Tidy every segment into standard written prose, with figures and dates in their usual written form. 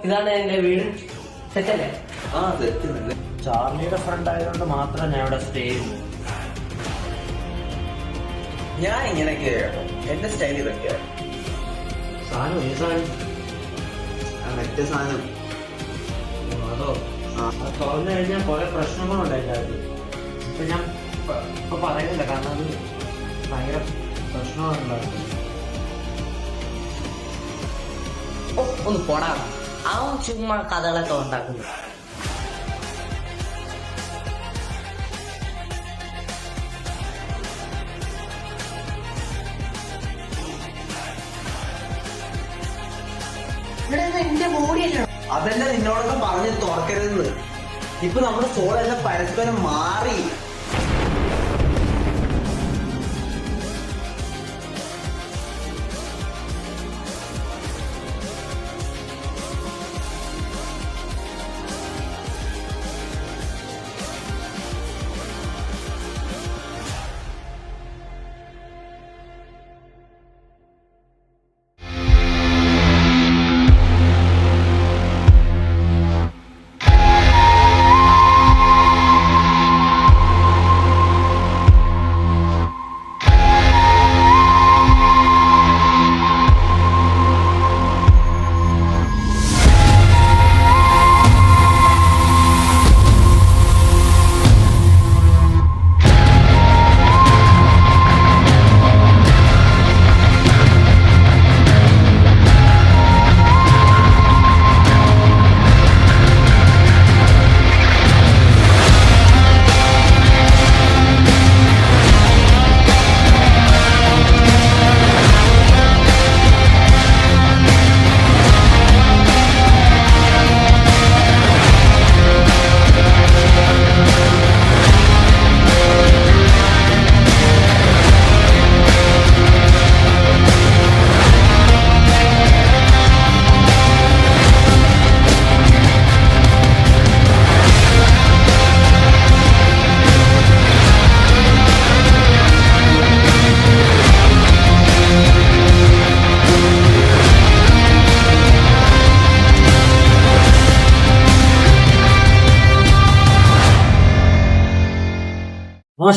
ഇതാണ് എന്റെ വീട്. സെറ്റല്ലേ? ആ സെറ്റ്. ചാർലിയുടെ ഫ്രണ്ട് ആയതുകൊണ്ട് മാത്രം ഞാൻ ഇവിടെ സ്റ്റേ ചെയ്യുന്നു. ഞാൻ ഇങ്ങനെയൊക്കെ കേട്ടോ, എന്റെ സ്റ്റൈൽ ഇതൊക്കെയാണ്. സാധനം ഏത് സാധനം? മറ്റേ സാധനം അതോ? അത് തുറന്നു കഴിഞ്ഞാൽ കുറെ പ്രശ്നങ്ങളുണ്ട് എല്ലാവരും. ഇപ്പൊ ഞാൻ ഇപ്പൊ പറയുന്നില്ല, കാരണം അത് ഭയങ്കര പ്രശ്നങ്ങളുണ്ടായിരുന്നു. ഒന്ന് പോടാ, അവൻ ചുമ്മാ കഥകളൊക്കെ ഉണ്ടാക്കുന്നു. എന്റെ ബോഡിയല്ലോ. അതന്നെ നിന്നോടൊക്കെ പറഞ്ഞ് തുറക്കരുതെന്ന്. ഇപ്പൊ നമ്മുടെ സോളെല്ലാം പരസ്പരം മാറി.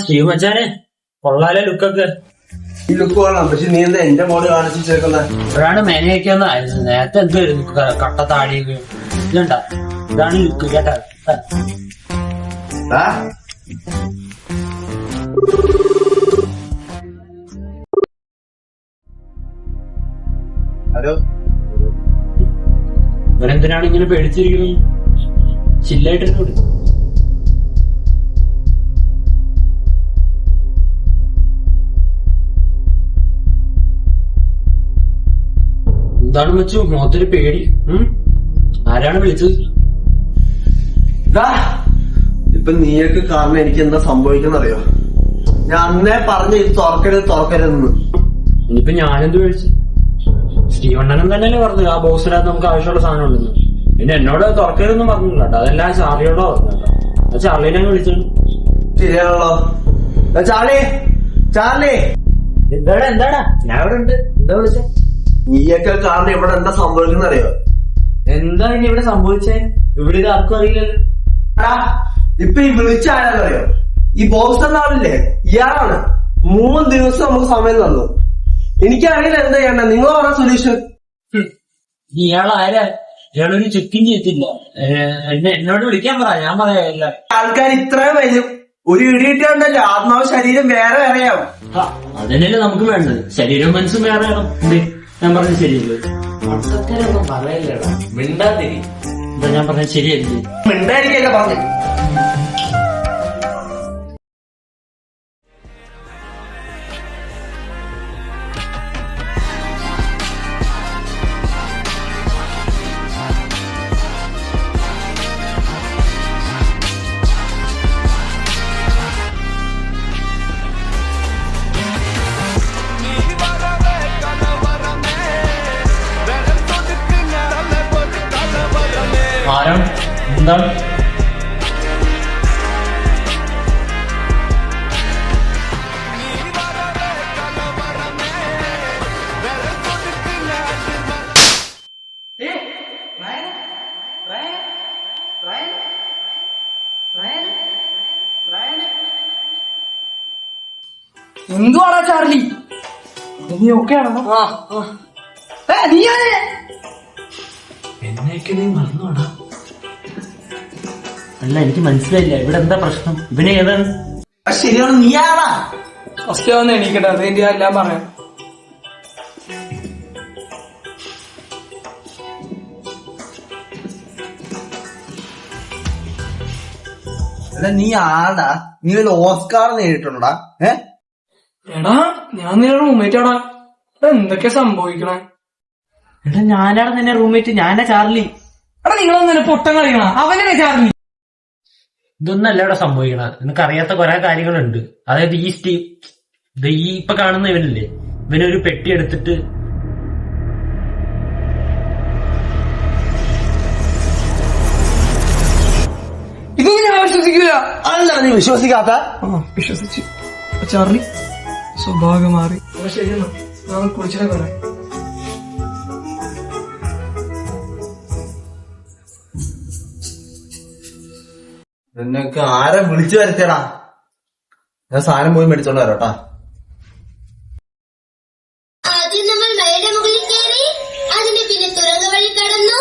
സ്റ്റീവ് മച്ചാനെ, കൊള്ളാലെ ലുക്കൊക്കെ. ഈ ലുക്ക് കൊള്ളാം, പക്ഷെ നീ എന്താ എന്റെ ബോഡി കാണിച്ചു ചേർക്കുന്നത്? ഒരാണ് മെനയൊക്കെയൊന്നും ആയിരുന്നു. നേരത്തെ എന്തുവായിരുന്നു കട്ടത്താടിയൊക്കെ. ഇതുണ്ട, ഇതാണ് ലുക്ക് കേട്ടാ. ഹലോ, ഇവരെന്തിനാണ് ഇങ്ങനെ പേടിച്ചിരിക്കുന്നത്? ചില്ലായിട്ടിരുന്നോട്. എന്താണ് വെച്ചു മുഖത്തൊരു പേടി? ആരാണ് വിളിച്ചത്? ഇപ്പൊ നീയൊക്കെ കാരണം എനിക്ക് എന്താ സംഭവിക്കുന്നറിയോ? ഞാൻ അന്നേ പറഞ്ഞ ഇത് തുറക്കരുതെന്ന്. ഇനിയിപ്പൊ ഞാനെന്ത് വിളിച്ചു? സ്റ്റീവണ്ണനും തന്നെയല്ലേ പറഞ്ഞത് ആ ബോക്സിനകത്ത് നമുക്ക് ആവശ്യമുള്ള സാധനം ഉണ്ടെന്ന്. പിന്നെ എന്നോട് തുറക്കരുതെന്നും പറഞ്ഞില്ല കേട്ടോ. അതെല്ലാം ചാർലിയോടോ പറഞ്ഞോ. ചാർലിനെ വിളിച്ചത് ശരിയാണല്ലോ. ചാർലി, ചാർലി, എന്താടാ ഞാൻ ഇവിടെ ഉണ്ട്. എന്താ വിളിച്ചേ? നീയൊക്കെ കാരണം ഇവിടെ എന്താ സംഭവിക്കുന്നറിയോ? എന്താ ഇനി ഇവിടെ സംഭവിച്ചേ? ഇവിടെ ഇത് ആർക്കും അറിയില്ലല്ലോ. ഇപ്പൊ ഈ വിളിച്ച ആരാന്നറിയോ? ഈ ബോക്സ് എന്ന ആളില്ലേ, ഇയാളാണ്. 3 ദിവസം നമുക്ക് സമയം തന്നു. എനിക്കറിയില്ല എന്താ ചെയ്യണ്ട. നിങ്ങൾ പറഞ്ഞ സൊല്യൂഷൻ. ഇയാളാരാ? ഇയാളൊരു ചുക്കും ചെയ്തില്ല. എന്നോട് വിളിക്കാൻ പറ, ഞാൻ പറയാ. ആൾക്കാർ ഇത്രയും വരും, ഒരു ഇടിയിട്ടുണ്ടല്ലോ, ആത്മാവ് ശരീരം വേറെ വേറെയാവും. അതിനല്ലേ നമുക്ക് വേണ്ടത്. ശരീരവും മനസ്സും വേറെ ആവും. ഞാൻ പറഞ്ഞത് ശരിയല്ലേ? മൊത്തത്തിലൊന്നും പറയില്ലടാ, മിണ്ടാതിരി. എന്താ ഞാൻ പറഞ്ഞത് ശരിയല്ലേ? മിണ്ടായിരിക്കല്ല പറഞ്ഞു. ആരാണ്? എന്താണ്? എന്തുവാടാ ചാർലി? നീ ഓക്കെ ആണോ? എന്നൊക്കെ നീ മറന്നോടാ? അല്ല എനിക്ക് മനസ്സിലായില്ല, ഇവിടെ എന്താ പ്രശ്നം? ഇവനെ ഏതാണ്? ശരിയാണ്, നീ ആരാ? ഫസ്റ്റ് ഒന്ന് എണീക്കട്ടെ, അത് എന്റെ എല്ലാം പറയാം. അല്ല നീ ആടാ? നീ ഒരു ഓസ്കാർ നേടിയിട്ടുണ്ടോടാ? എടാ ഞാൻ നിന്റെ റൂംമേറ്റാടാ. എന്തൊക്കെയാ സംഭവിക്കണേ? എടാ ഞാനാണ് നിന്നെ റൂംമേറ്റ്, ഞാനാ ചാർലി. എടാ നിങ്ങളൊന്നും പൊട്ടം കളിക്കണ, അവനെ ചാർലി. ഇതൊന്നല്ല ഇവിടെ സംഭവിക്കണ, നിനക്ക് അറിയാത്ത കുറെ കാര്യങ്ങളുണ്ട്. അതായത് ഈ ഇപ്പൊ കാണുന്ന ഇവനില്ലേ, ഇവനൊരു പെട്ടി എടുത്തിട്ട് ഇതൊന്നും ഞാൻ വിശ്വസിക്കൂല. അല്ല നീ വിശ്വസിക്കാത്ത? വിശ്വസിച്ചു. ചാർലി സ്വഭാവം മാറി. ശരി എന്നാ ഞാൻ കുളിച്ചിട്ട് പറയാം. നിന്നൊക്കെ ആരെ വിളിച്ചു വരുത്തിയടാ? ഞാൻ സാധനം പോയി മേടിച്ചോണ്ട് വരാട്ടാ. ആദ്യം നമ്മൾ മലയുടെ മുകളിൽ കയറി, അതിന് പിന്നെ തുറന്ന വഴി കടന്നു.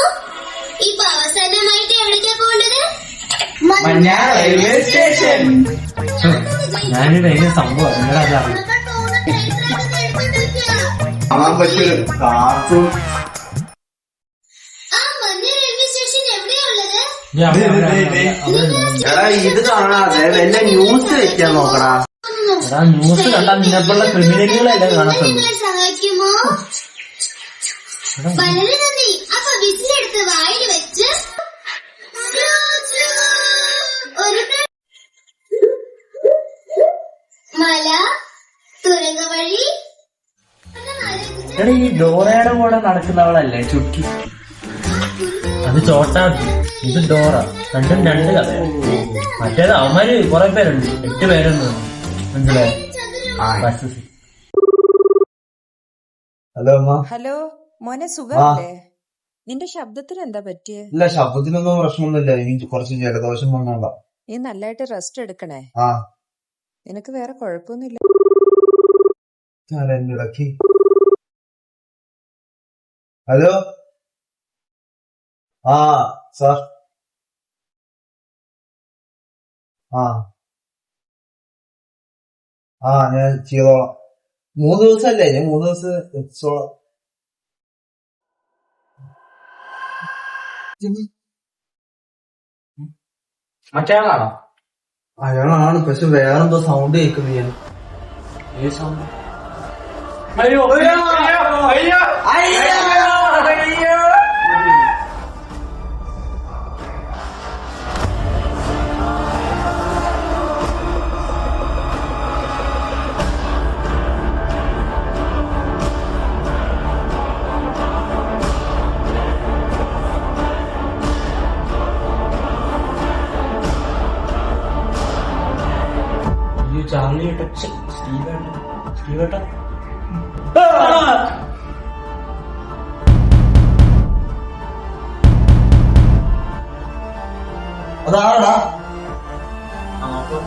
ഇപ്പൊ അവസാനമായിട്ട് എവിടേക്കാ പോകേണ്ടത്? Railway station. ഞാനിവിടെ അതിന് സംഭവം നിങ്ങളാ ചാർലി. നമ്മൾ പോകുന്ന ട്രെയിൻ ട്രാക്ക് എടുത്തോണ്ടിരിക്കുക. കാണാൻ പറ്റിയൊരു കാർട്ടൂൺ. ആ മഞ്ഞ റെയിൽവേ സ്റ്റേഷൻ എവിടെയാ ഉള്ളത്? എടാ ഇത് കാണാതെ വല്ല ന്യൂസ് വെക്കാൻ നോക്കടാ. എടാ ന്യൂസ് കണ്ടാൽ നിന്നെപ്പോലുള്ള ക്രിമിനലുകളെല്ലാം കാണത്തുള്ളൂ. നിങ്ങൾ സഹായിക്കുമോ? വളരെ നന്ദി. അപ്പൊ വിസിലെടുത്ത് വായിൽ വെച്ച് ഒരു മല, തുരങ്ക വഴി. എടാ ഈ ഡോറയുടെ കൂടെ നടക്കുന്നവളല്ലേ ചുക്കി? അത് ചോട്ടാത്തി, ഇത് ഡോറ. രണ്ടും രണ്ട് കഥ. മറ്റേത് അവന്മാര് കുറെ പേരുണ്ട്, 8 പേരൊന്നും. മനസ്സിലായോ? ഹലോ അമ്മ. ഹലോ മോനെ, സുഖമല്ലേ? നിന്റെ ശബ്ദത്തിന് എന്താ പറ്റിയേ? ഇല്ല, ശബ്ദത്തിനൊന്നും പ്രശ്നമൊന്നുമില്ല. എനിക്ക് കുറച്ച് ജലദോഷം വന്നോണ്ടാ. നീ നല്ലതായിട്ട് റെസ്റ്റ് എടുക്കണേ. ആ നിനക്ക് വേറെ കുഴപ്പമൊന്നുമില്ല. ഇടയ്ക്ക് ഹലോ. ആ സാർ. ഞാൻ ചെയ്തോളാം. 3 ദിവസമല്ലേ? ഞാൻ 3 ദിവസം എത്തിച്ചോളാം. മറ്റേയാളാണോ? അയാളാണ്, പക്ഷെ വേറെന്തോ സൗണ്ട് കേൾക്കുന്നു ഞാൻ. അയ്യോ ചാർലി സ്റ്റീവേട്ടാ. അതാടാ. അപ്പൊ